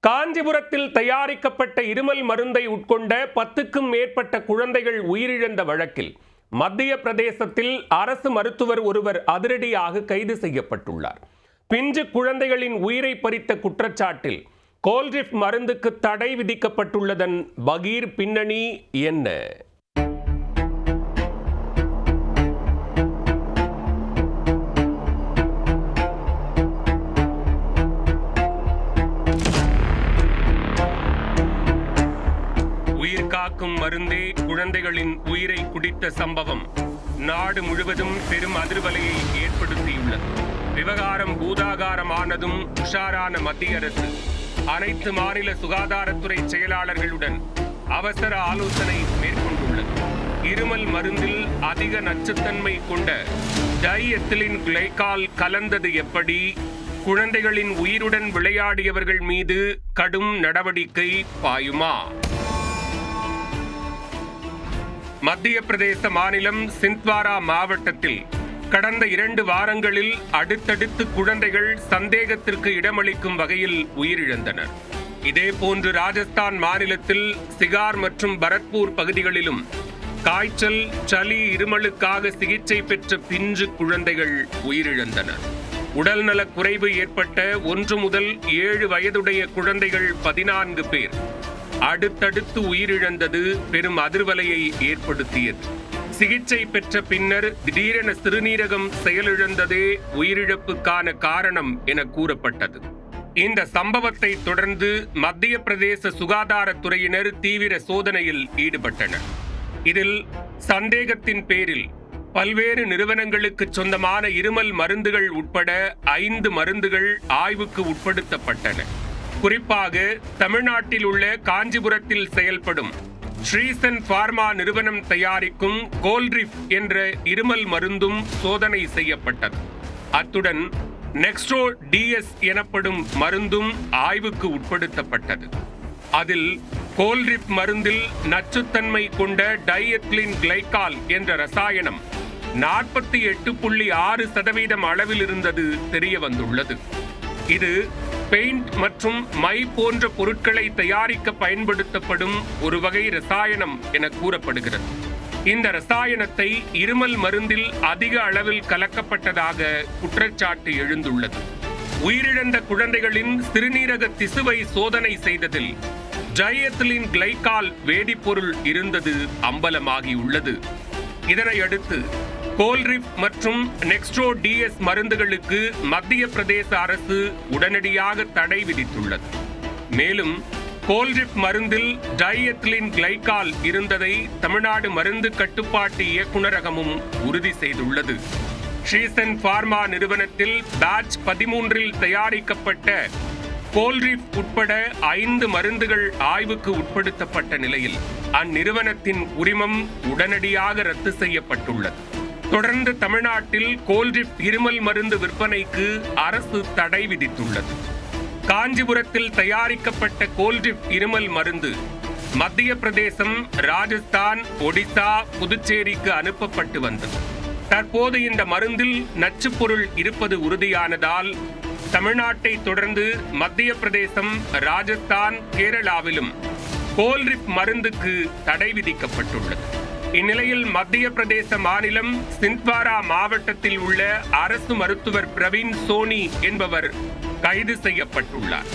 காஞ்சிபுரத்தில் தயாரிக்கப்பட்ட இருமல் மருந்தை உட்கொண்ட 10க்கும் மேற்பட்ட குழந்தைகள் உயிரிழந்த வழக்கில் மத்திய பிரதேசத்தில் அரசு மருத்துவர் ஒருவர் அதிரடியாக கைது செய்யப்பட்டுள்ளார். பிஞ்சு குழந்தைகளின் உயிரை பறித்த குற்றச்சாட்டில் கோல்ரிப் மருந்துக்கு தடை விதிக்கப்பட்டுள்ளதன் பகீர் பின்னணி என்ன? காக்கும் மருந்தே குழந்தைகளின் உயிரை குடித்த சம்பவம் நாடு முழுவதும் பெரும் அதிர்வலையை ஏற்படுத்தியுள்ளது. விவகாரம் பூதாகாரமானதும் உஷாரான மத்திய அரசு அனைத்து மாநில சுகாதாரத்துறை செயலாளர்களுடன் அவசர ஆலோசனை மேற்கொண்டுள்ளது. இருமல் மருந்தில் அதிக நச்சுத்தன்மை கொண்ட டைஎத்திலின் கிளைகால் கலந்தது எப்படி? குழந்தைகளின் உயிருடன் விளையாடியவர்கள் மீது கடும் நடவடிக்கை பாயுமா? மத்திய பிரதேச மாநிலம் சிந்த்வாரா மாவட்டத்தில் கடந்த 2 வாரங்களில் அடுத்தடுத்து குழந்தைகள் சந்தேகத்திற்கு இடமளிக்கும் வகையில் உயிரிழந்தனர். இதேபோன்று ராஜஸ்தான் மாநிலத்தில் சிகார் மற்றும் பரத்பூர் பகுதிகளிலும் காய்ச்சல், சளி, இருமலுக்காக சிகிச்சை பெற்ற பிஞ்சு குழந்தைகள் உயிரிழந்தனர். உடல்நலக் குறைவு ஏற்பட்ட 1 முதல் 7 வயதுடைய குழந்தைகள் 14 பேர் அடுத்தடுத்து உயிரிழந்தது பெரும் அதிர்வலையை ஏற்படுத்தியது. சிகிச்சை பெற்ற பின்னர் திடீரென சிறுநீரகம் செயலிழந்ததே உயிரிழப்புக்கான காரணம் என கூறப்பட்டது. இந்த சம்பவத்தை தொடர்ந்து மத்திய பிரதேச சுகாதாரத்துறையினர் தீவிர சோதனையில் ஈடுபட்டனர். இதில் சந்தேகத்தின் பேரில் பல்வேறு நிறுவனங்களுக்கு சொந்தமான இருமல் மருந்துகள் உட்பட 5 மருந்துகள் ஆய்வுக்கு உட்படுத்தப்பட்டன. குறிப்பாக தமிழ்நாட்டில் உள்ள காஞ்சிபுரத்தில் செயல்படும் ஸ்ரீசன் பார்மா நிறுவனம் தயாரிக்கும் கோல்ரிப் என்ற இருமல் மருந்தும் சோதனை செய்யப்பட்டது. அத்துடன் நெக்ஸ்ட்ரோ டிஎஸ் எனப்படும் மருந்தும் ஆய்வுக்கு உட்படுத்தப்பட்டது. அதில் கோல்ரிப் மருந்தில் நச்சுத்தன்மை கொண்ட டைஎத்திலின் கிளைகால் என்ற ரசாயனம் 48.6% அளவில் இருந்தது தெரிய வந்துள்ளது. இது பெயிண்ட் மற்றும் மை போன்ற பொருட்களை தயாரிக்க பயன்படுத்தப்படும் ஒரு வகை ரசாயனம் என கூறப்படுகிறது. இந்த ரசாயனத்தை இருமல் மருந்தில் அதிக அளவில் கலக்கப்பட்டதாக குற்றச்சாட்டு எழுந்துள்ளது. உயிரிழந்த குழந்தைகளின் சிறுநீரக திசுவை சோதனை செய்ததில் டைஎத்திலின் கிளைகால் வேதிப்பொருள் இருந்தது அம்பலமாகியுள்ளது. இதனையடுத்து கோல்ரிப் மற்றும் நெக்ஸ்ட்ரோ டிஎஸ் மருந்துகளுக்கு மத்திய பிரதேச அரசு உடனடியாக தடை விதித்துள்ளது. மேலும் கோல்ரிப் மருந்தில் டைஎத்திலின் கிளைகால் இருந்ததை தமிழ்நாடு மருந்து கட்டுப்பாட்டு இயக்குநரகமும் உறுதி செய்துள்ளது. ஸ்ரீசன் பார்மா நிறுவனத்தில் பேட்ச் 13 தயாரிக்கப்பட்ட கோல்ரிப் உட்பட 5 மருந்துகள் ஆய்வுக்கு உட்படுத்தப்பட்ட நிலையில் அந்நிறுவனத்தின் உரிமம் உடனடியாக ரத்து செய்யப்பட்டுள்ளது. தொடர்ந்து தமிழ்நாட்டில் கோல்ரிப் இருமல் மருந்து விற்பனைக்கு அரசு தடை விதித்துள்ளது. காஞ்சிபுரத்தில் தயாரிக்கப்பட்ட கோல்ரிப் இருமல் மருந்து மத்திய பிரதேசம், ராஜஸ்தான், ஒடிசா, புதுச்சேரிக்கு அனுப்பப்பட்டு வந்தது. தற்போது இந்த மருந்தில் நச்சுப்பொருள் இருப்பது உறுதியானதால் தமிழ்நாட்டை தொடர்ந்து மத்திய பிரதேசம், ராஜஸ்தான், கேரளாவிலும் கோல்ரிப் மருந்துக்கு தடை விதிக்கப்பட்டுள்ளது. இந்நிலையில் மத்திய பிரதேச மாநிலம் சிந்த்வாரா மாவட்டத்தில் உள்ள அரசு மருத்துவர் பிரவீன் சோனி என்பவர் கைது செய்யப்பட்டுள்ளார்.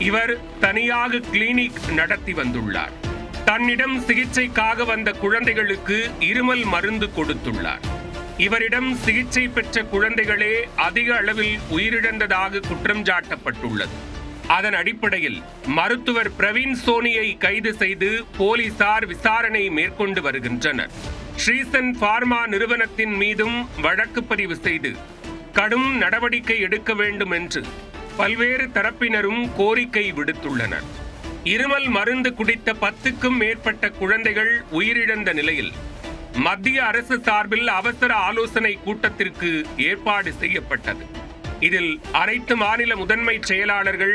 இவர் தனியாக கிளினிக் நடத்தி வந்துள்ளார். தன்னிடம் சிகிச்சைக்காக வந்த குழந்தைகளுக்கு இருமல் மருந்து கொடுத்துள்ளார். இவரிடம் சிகிச்சை பெற்ற குழந்தைகளே அதிக அளவில் உயிரிழந்ததாக குற்றம் சாட்டப்பட்டுள்ளது. அதன் அடிப்படையில் மருத்துவர் பிரவீன் சோனியை கைது செய்து போலீசார் விசாரணை மேற்கொண்டு வருகின்றனர். ஸ்ரீசன் பார்மா நிறுவனத்தின் மீதும் வழக்கு பதிவு செய்து கடும் நடவடிக்கை எடுக்க வேண்டும் என்று பல்வேறு தரப்பினரும் கோரிக்கை விடுத்துள்ளனர். இருமல் மருந்து குடித்த 10க்கும் மேற்பட்ட குழந்தைகள் உயிரிழந்த நிலையில் மத்திய அரசு சார்பில் அவசர ஆலோசனை கூட்டத்திற்கு ஏற்பாடு செய்யப்பட்டது. இதில் அனைத்து மாநில முதன்மை செயலாளர்கள்,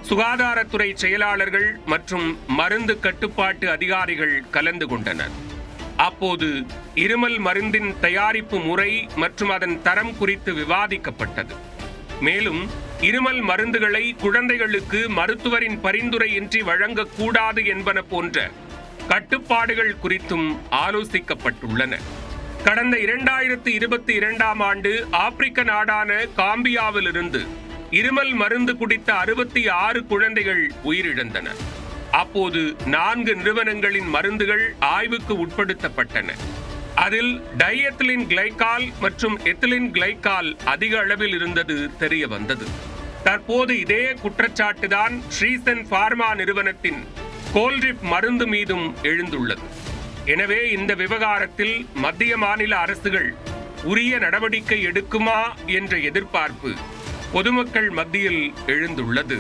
சுகாதாரத்துறை செயலாளர்கள் மற்றும் மருந்து கட்டுப்பாட்டு அதிகாரிகள் கலந்து கொண்டனர். அப்போது இருமல் மருந்தின் தயாரிப்பு முறை மற்றும் அதன் தரம் குறித்து விவாதிக்கப்பட்டது. மேலும் இருமல் மருந்துகளை குழந்தைகளுக்கு மருத்துவரின் பரிந்துரையின்றி வழங்கக்கூடாது என்பன போன்ற கட்டுப்பாடுகள் குறித்தும் ஆலோசிக்கப்பட்டுள்ளன. கடந்த 2022ஆம் ஆண்டு ஆப்பிரிக்க நாடான காம்பியாவிலிருந்து இருமல் மருந்து குடித்த 66 குழந்தைகள் உயிரிழந்தன. அப்போது 4 நிறுவனங்களின் மருந்துகள் ஆய்வுக்கு உட்படுத்தப்பட்டன. அதில் டைஎத்திலின் கிளைகால் மற்றும் எத்திலின் கிளைகால் அதிக அளவில் இருந்தது தெரிய வந்தது. தற்போது இதே குற்றச்சாட்டுதான் ஸ்ரீசன் பார்மா நிறுவனத்தின் கோல்ரிப் மருந்து மீதும் எழுந்துள்ளது. எனவே இந்த விவகாரத்தில் மத்திய மாநில அரசுகள் உரிய நடவடிக்கை எடுக்குமா என்ற எதிர்பார்ப்பு பொதுமக்கள் மத்தியில் எழுந்துள்ளது.